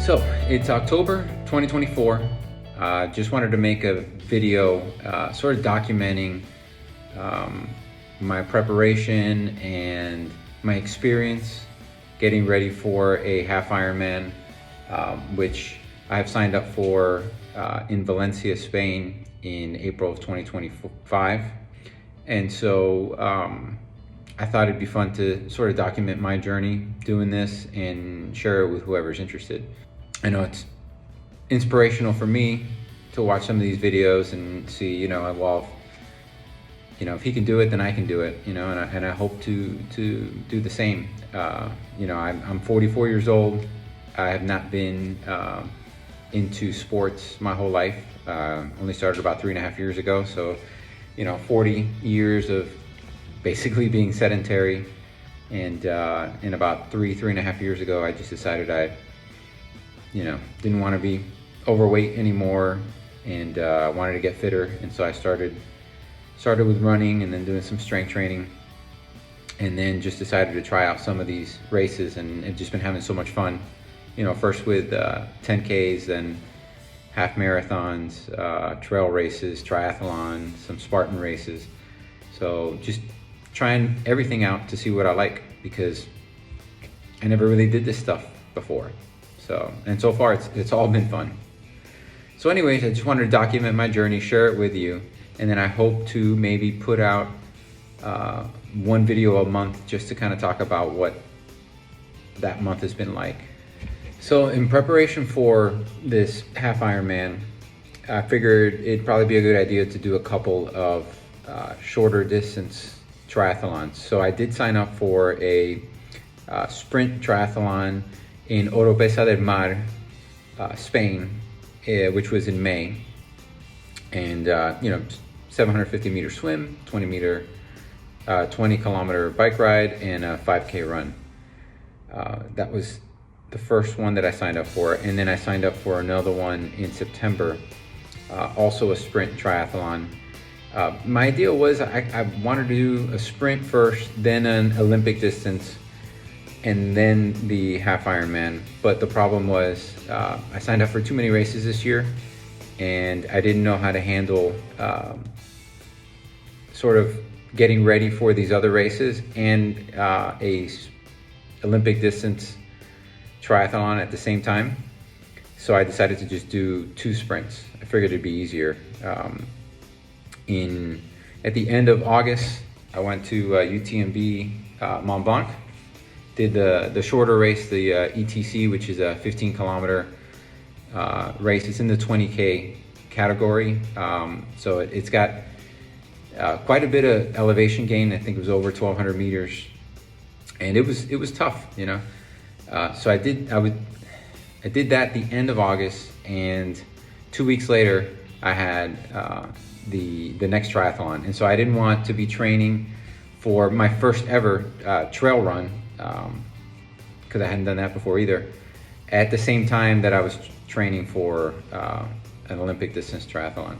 So it's October 2024. Just wanted to make a video sort of documenting my preparation and my experience getting ready for a half Ironman, which I have signed up for in Valencia, Spain in April of 2025. And so I thought it'd be fun to sort of document my journey doing this and share it with whoever's interested. I know it's inspirational for me to watch some of these videos and see, well, if he can do it, then I can do it, and I hope to do the same. I'm 44 years old. I have not been into sports my whole life. Only started about 3.5 years ago. So, 40 years of basically being sedentary. And about 3.5 years ago, I just decided I didn't want to be overweight anymore, and wanted to get fitter. And so I started with running and then doing some strength training, and then just decided to try out some of these races, and I've just been having so much fun. First with 10Ks, then half marathons, trail races, triathlon, some Spartan races. So just trying everything out to see what I like, because I never really did this stuff before. And so far it's all been fun. So anyways, I just wanted to document my journey, share it with you, and then I hope to maybe put out one video a month just to kind of talk about what that month has been like. So in preparation for this half Ironman, I figured it'd probably be a good idea to do a couple of shorter distance triathlons. So I did sign up for a sprint triathlon in Oropesa del Mar, Spain, which was in May. And 750 meter swim, 20 kilometer bike ride, and a 5K run. That was the first one that I signed up for. And then I signed up for another one in September, also a sprint triathlon. My idea was I wanted to do a sprint first, then an Olympic distance, and then the half Ironman. But the problem was I signed up for too many races this year, and I didn't know how to handle sort of getting ready for these other races and a Olympic distance triathlon at the same time. So I decided to just do 2 sprints. I figured it'd be easier. At the end of August, I went to UTMB Mont Blanc, did the shorter race, the ETC, which is a 15 kilometer race. It's in the 20K category. So it's got quite a bit of elevation gain. I think it was over 1,200 meters, and it was tough, So I did that the end of August, and 2 weeks later I had the next triathlon. And so I didn't want to be training for my first ever trail run, because I hadn't done that before either, at the same time that I was training for an Olympic distance triathlon.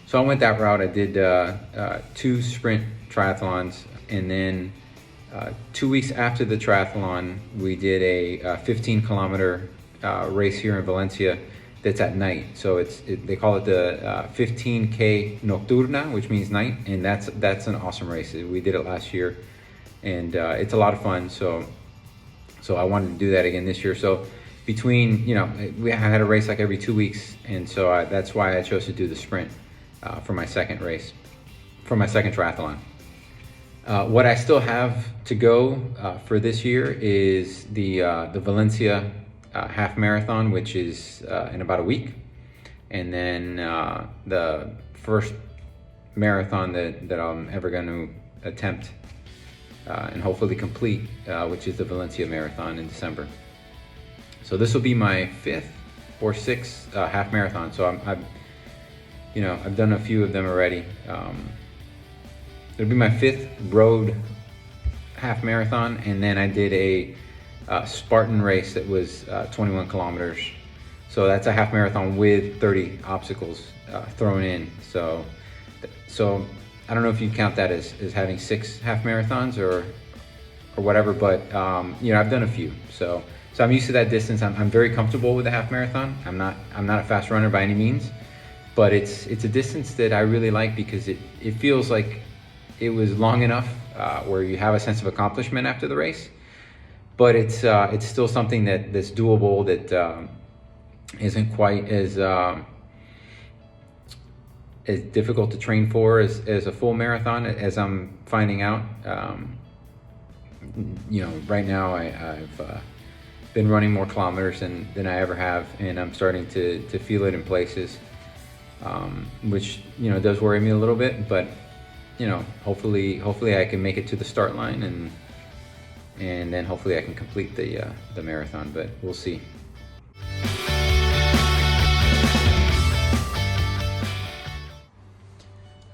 So I went that route. I did 2 sprint triathlons, and then 2 weeks after the triathlon, we did a 15 kilometer race here in Valencia that's at night. So they call it the 15K Nocturna, which means night, and that's an awesome race. We did it last year, and it's a lot of fun. So I wanted to do that again this year. So between, we had a race like every 2 weeks, and so that's why I chose to do the sprint for my second race, for my second triathlon. What I still have to go for this year is the Valencia half marathon, which is in about a week, and then the first marathon that I'm ever going to attempt and hopefully complete, which is the Valencia marathon in December. So this will be my 5th or 6th half marathon. So I've done a few of them already. It'll be my 5th road half marathon, and then I did a Spartan race that was 21 kilometers. So that's a half marathon with 30 obstacles thrown in. So I don't know if you count that as having 6 half marathons or whatever, but I've done a few. So So I'm used to that distance. I'm very comfortable with the half marathon. I'm not a fast runner by any means, but it's a distance that I really like because it feels like it was long enough where you have a sense of accomplishment after the race, but it's still something that's doable, that isn't quite as difficult to train for as a full marathon, as I'm finding out. Right now I've been running more kilometers than I ever have, and I'm starting to feel it in places, which does worry me a little bit, but hopefully I can make it to the start line, and then hopefully I can complete the marathon, but we'll see.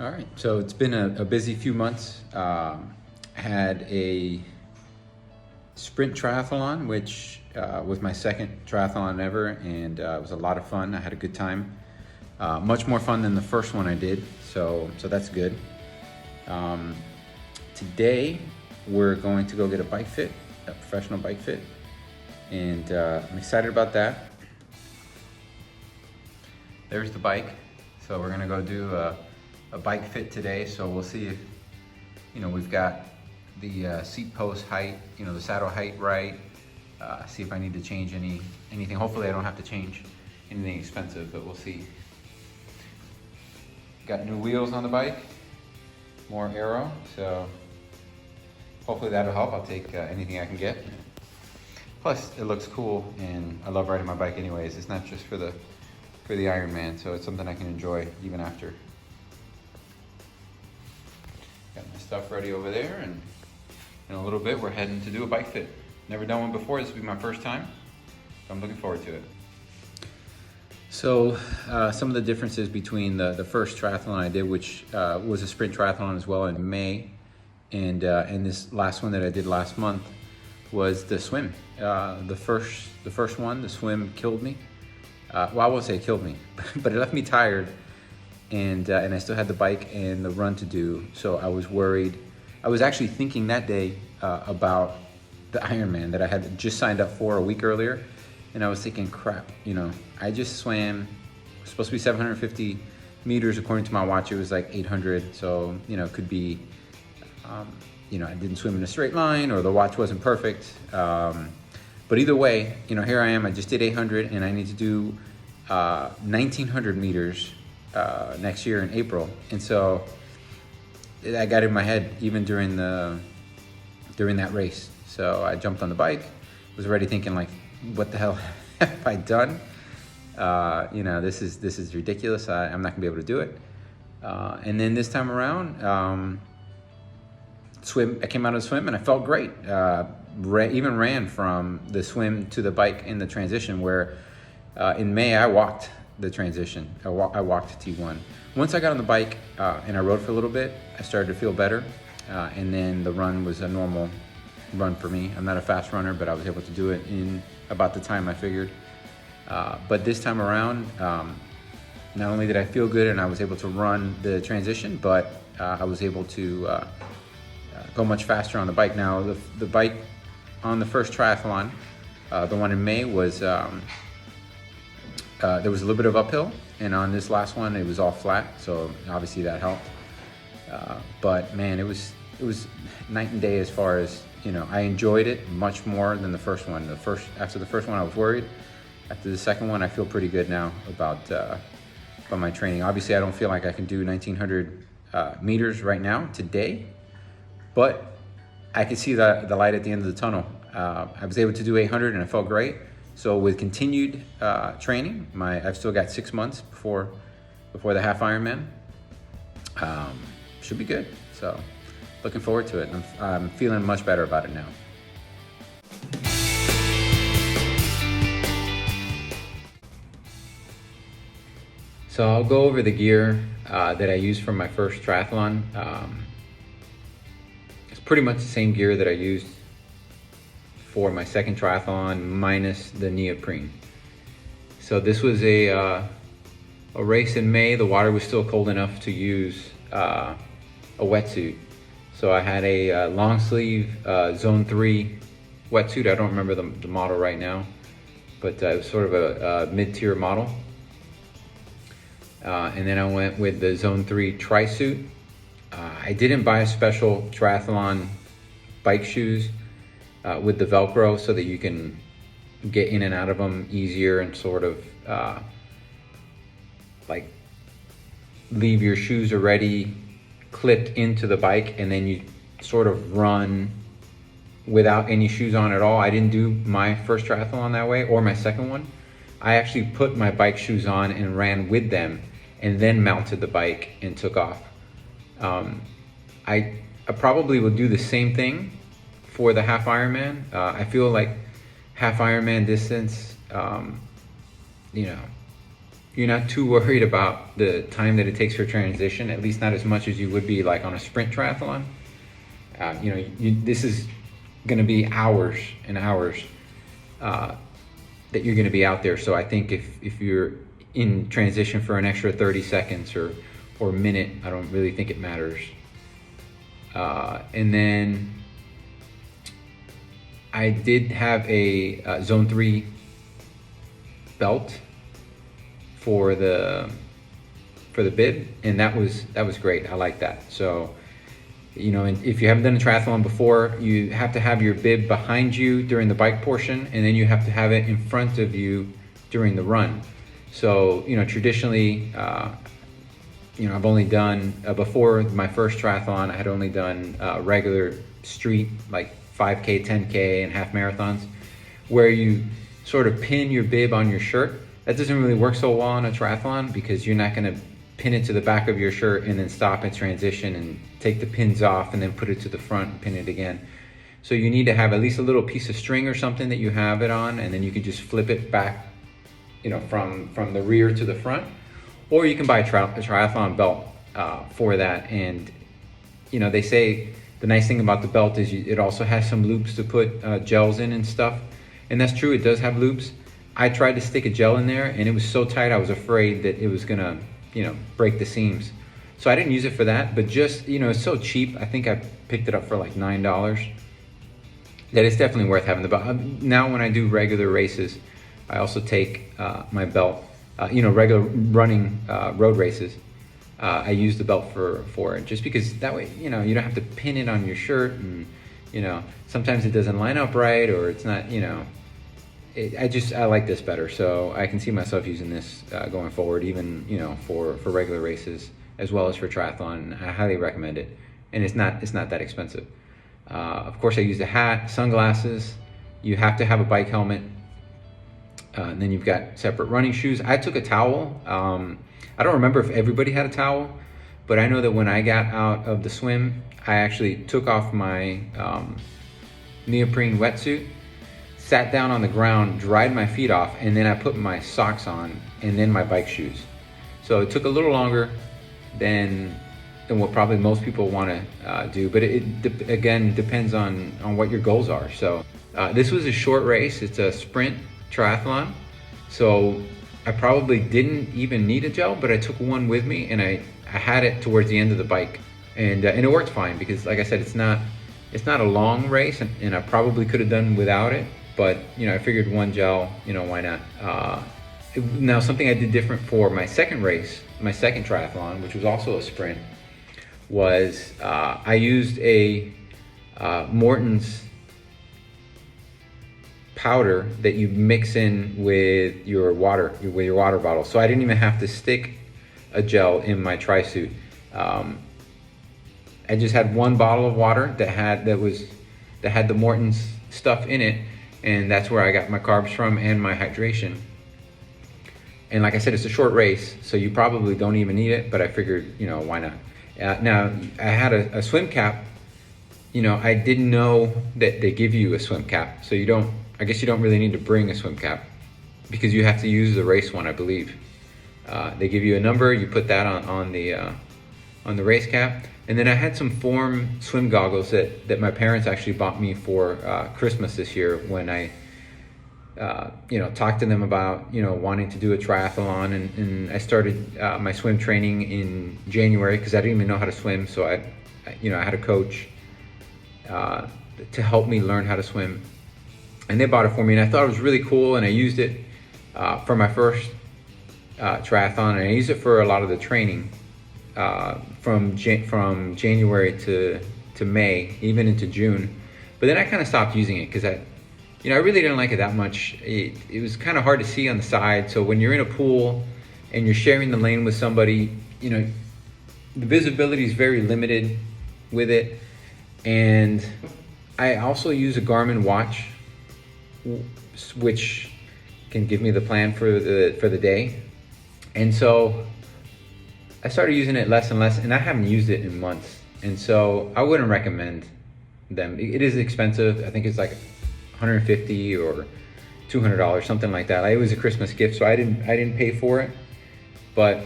All right, so it's been a busy few months. Had a sprint triathlon, which was my second triathlon ever, and it was a lot of fun. I had a good time, much more fun than the first one I did, so that's good. Today we're going to go get a bike fit, a professional bike fit, and I'm excited about that. There's the bike, so we're gonna go do a bike fit today. So we'll see if we've got the seat post height, the saddle height right. See if I need to change anything. Hopefully I don't have to change anything expensive, but we'll see. Got new wheels on the bike, more aero, so hopefully that'll help. I'll take anything I can get. Plus it looks cool, and I love riding my bike anyways. It's not just for the Ironman, so it's something I can enjoy even after. Got my stuff ready over there, and in a little bit we're heading to do a bike fit. Never done one before. This will be my first time, so I'm looking forward to it. So some of the differences between the first triathlon I did, which was a sprint triathlon as well in May, and this last one that I did last month, was the swim. The first one, the swim, killed me. Well, I won't say it killed me, but it left me tired, and I still had the bike and the run to do, so I was worried. I was actually thinking that day about the Ironman that I had just signed up for a week earlier, and I was thinking, crap, I just swam, it was supposed to be 750 meters. According to my watch, it was like 800, so, it could be, I didn't swim in a straight line, or the watch wasn't perfect. But either way, here I am, I just did 800, and I need to do 1,900 meters next year in April. And so I got in my head even during that race. So I jumped on the bike, was already thinking like, what the hell have I done? This is ridiculous. I'm not gonna be able to do it. And then this time around, I came out of the swim and I felt great. Even ran from the swim to the bike in the transition, where in May I walked the transition. I walked T1. Once I got on the bike and I rode for a little bit, I started to feel better. And then the run was a normal run for me. I'm not a fast runner, but I was able to do it in about the time I figured. But this time around, not only did I feel good and I was able to run the transition, but I was able to go much faster on the bike. Now, the bike on the first triathlon, the one in May, was there was a little bit of uphill, and on this last one it was all flat, so obviously that helped. But man, it was night and day as far as, I enjoyed it much more than the first one. After the first one I was worried. After the second one I feel pretty good now about my training. Obviously I don't feel like I can do 1,900 meters right now today, but I could see the light at the end of the tunnel. I was able to do 800 and I felt great. So with continued training, I've still got 6 months before the half Ironman. Should be good. So looking forward to it. I'm feeling much better about it now. So I'll go over the gear that I used for my first triathlon. It's pretty much the same gear that I used for my second triathlon, minus the neoprene. So this was a race in May. The water was still cold enough to use a wetsuit. So I had a long sleeve Zone 3 wetsuit. I don't remember the model right now, but it was sort of a mid-tier model. And then I went with the Zone 3 tri-suit. I didn't buy a special triathlon bike shoes with the Velcro so that you can get in and out of them easier and sort of like leave your shoes already clipped into the bike and then you sort of run without any shoes on at all. I didn't do my first triathlon that way or my second one. I actually put my bike shoes on and ran with them and then mounted the bike and took off. I probably will do the same thing for the half Ironman. I feel like half Ironman distance, you know, you're not too worried about the time that it takes for transition, at least not as much as you would be like on a sprint triathlon. You know, this is gonna be hours and hours that you're gonna be out there. So I think if you're in transition for an extra 30 seconds or minute, I don't really think it matters. And then I did have a Zone 3 belt for the bib, and that was great. I like that. So, you know, if you haven't done a triathlon before, you have to have your bib behind you during the bike portion, and then you have to have it in front of you during the run. So, you know, traditionally, you know, I've only done, before my first triathlon, I had only done regular street, like 5K, 10K, and half marathons, where you sort of pin your bib on your shirt. That doesn't really work so well on a triathlon because you're not gonna pin it to the back of your shirt and then stop and transition and take the pins off and then put it to the front and pin it again. So you need to have at least a little piece of string or something that you have it on, and then you can just flip it back, you know, from the rear to the front. Or you can buy a triathlon belt for that. And, you know, they say the nice thing about the belt is it also has some loops to put gels in and stuff. And that's true, it does have loops. I tried to stick a gel in there and it was so tight I was afraid that it was gonna, you know, break the seams. So I didn't use it for that, but just, you know, it's so cheap. I think I picked it up for like $9. That it's definitely worth having the belt. Now when I do regular races, I also take my belt, you know, regular running road races. I use the belt for it just because that way, you know, you don't have to pin it on your shirt and, you know, sometimes it doesn't line up right or it's not, you know, I like this better. So I can see myself using this going forward, even, you know, for regular races as well as for triathlon. I highly recommend it. And it's not that expensive. Of course I use a hat, sunglasses. You have to have a bike helmet. And then you've got separate running shoes. I took a towel. I don't remember if everybody had a towel, but I know that when I got out of the swim, I actually took off my neoprene wetsuit, sat down on the ground, dried my feet off, and then I put my socks on and then my bike shoes. So it took a little longer than what probably most people want to do, but it again depends on what your goals are. So this was a short race. It's a sprint triathlon, so I probably didn't even need a gel, but I took one with me and I had it towards the end of the bike, and it worked fine because, like I said, it's not a long race, and I probably could have done without it, but you know, I figured one gel, you know, why not? Now something I did different for my second race, my second triathlon, which was also a sprint, was I used a Morton's powder that you mix in with your water bottle. So I didn't even have to stick a gel in my tri-suit. I just had one bottle of water that had the Morton's stuff in it, and that's where I got my carbs from and my hydration. And like I said, it's a short race, so you probably don't even need it, but I figured, you know, why not? Now, I had a swim cap. You know, I didn't know that they give you a swim cap, so I guess you don't really need to bring a swim cap because you have to use the race one, I believe. They give you a number, you put that on the race cap. And then I had some Form swim goggles that my parents actually bought me for Christmas this year when I you know, talked to them about, you know, wanting to do a triathlon, and I started my swim training in January because I didn't even know how to swim. So you know, I had a coach to help me learn how to swim. and they bought it for me, and I thought it was really cool, and I used it for my first triathlon, and I used it for a lot of the training from January to May, even into June. But then I kind of stopped using it because I really didn't like it that much. It was kind of hard to see on the side. So when you're in a pool and you're sharing the lane with somebody, the visibility is very limited with it. And I also use a Garmin watch, which can give me the plan for the day. And so I started using it less and less, and I haven't used it in months. And so I wouldn't recommend them. It is expensive. I think it's like $150 or $200, something like that. It was a Christmas gift, so I didn't pay for it, but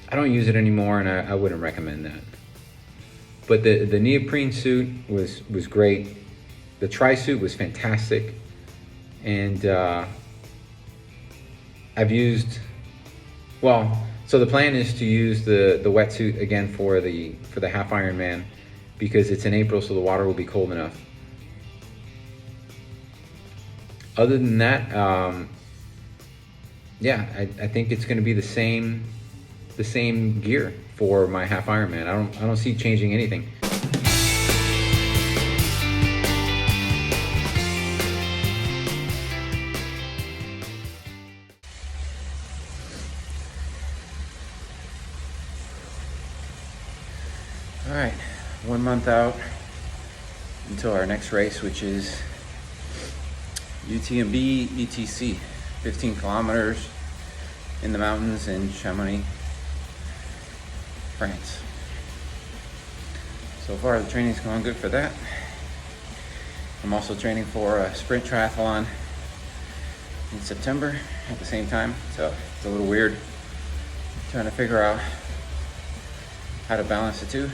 I don't use it anymore, and I wouldn't recommend that. But the neoprene suit was great. The tri-suit was fantastic, and I've used, so the plan is to use the wetsuit again for the half Ironman, because it's in April, so the water will be cold enough. Other than that, I think it's going to be the same gear for my half Ironman. I don't see changing anything. All right, 1 month out until our next race, which is UTMB ETC, 15 kilometers in the mountains in Chamonix, France. So far the training's going good for that. I'm also training for a sprint triathlon in September at the same time, so it's a little weird trying to figure out how to balance the two,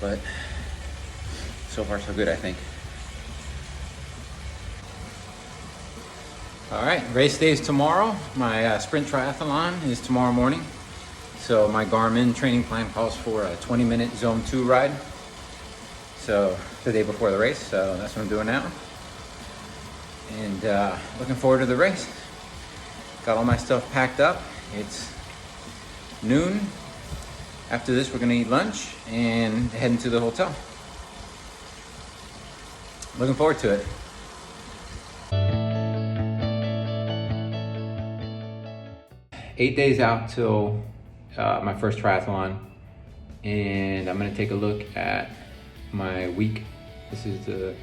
but so far so good, I think. All right, race day is tomorrow. My sprint triathlon is tomorrow morning. So my Garmin training plan calls for a 20-minute zone 2 ride. So the day before the race, so that's what I'm doing now. And looking forward to the race. Got all my stuff packed up. It's noon. After this, we're gonna eat lunch and head into the hotel. Looking forward to it. Eight days out till my first triathlon, and I'm gonna take a look at my week. This is the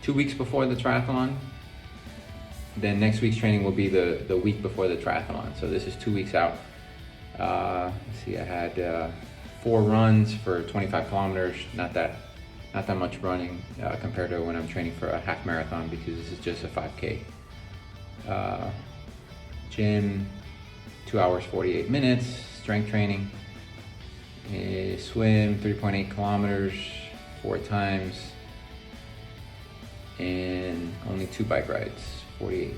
2 weeks before the triathlon. Then next week's training will be the week before the triathlon. So this is 2 weeks out. Let's see, I had 4 runs for 25 kilometers. Not that much running compared to when I'm training for a half marathon, because this is just a 5K. Gym, 2 hours, 48 minutes, strength training. Swim, 3.8 kilometers, 4 times. And only 2 bike rides, 48.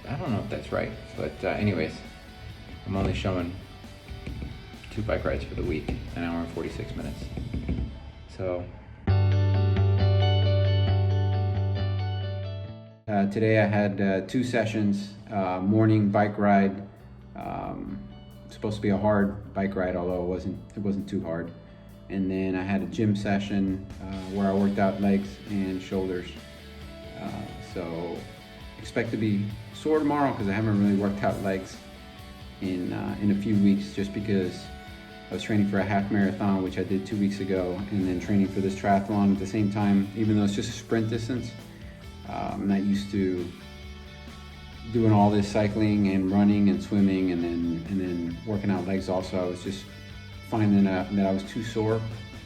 I don't know if that's right, but anyways, I'm only showing 2 bike rides for the week, 1 hour and 46 minutes. So today I had 2 sessions, morning bike ride. Supposed to be a hard bike ride, although it wasn't too hard. And then I had a gym session where I worked out legs and shoulders. So expect to be sore tomorrow because I haven't really worked out legs in a few weeks, just because I was training for a half marathon, which I did 2 weeks ago, and then training for this triathlon at the same time. Even though it's just a sprint distance, I'm not used to doing all this cycling and running and swimming and then working out legs also. I was just finding that I was too sore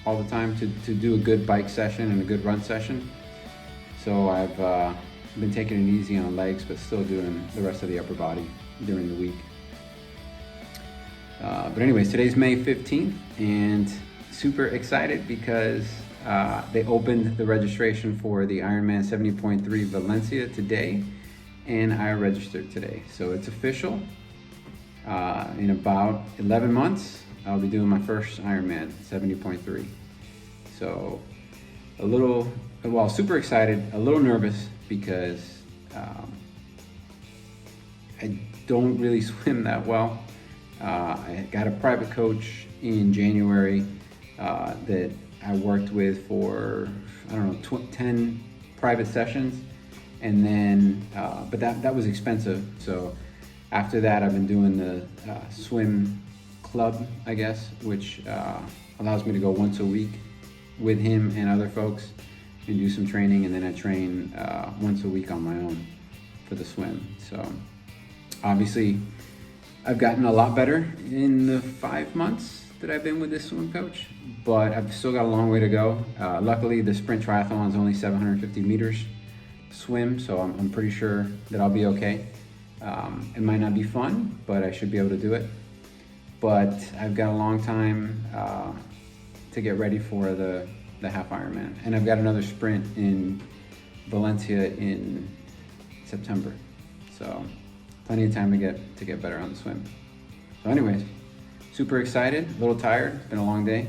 all the time to do a good bike session and a good run session. So I've been taking it easy on legs, but still doing the rest of the upper body during the week. But anyways, today's May 15th, and super excited because they opened the registration for the Ironman 70.3 Valencia today, and I registered today. So it's official. In about 11 months, I'll be doing my first Ironman 70.3. So super excited, a little nervous, because I don't really swim that well. I got a private coach in January that I worked with for, I don't know, 10 private sessions. And then, but that was expensive. So after that, I've been doing the swim club, I guess, which allows me to go once a week with him and other folks and do some training. And then I train once a week on my own for the swim. So obviously I've gotten a lot better in the 5 months that I've been with this swim coach, but I've still got a long way to go. Luckily, the sprint triathlon is only 750 meters swim, so I'm pretty sure that I'll be okay. It might not be fun, but I should be able to do it. But I've got a long time to get ready for the half Ironman, and I've got another sprint in Valencia in September, so plenty of time to get better on the swim. So anyways, super excited, a little tired, it's been a long day.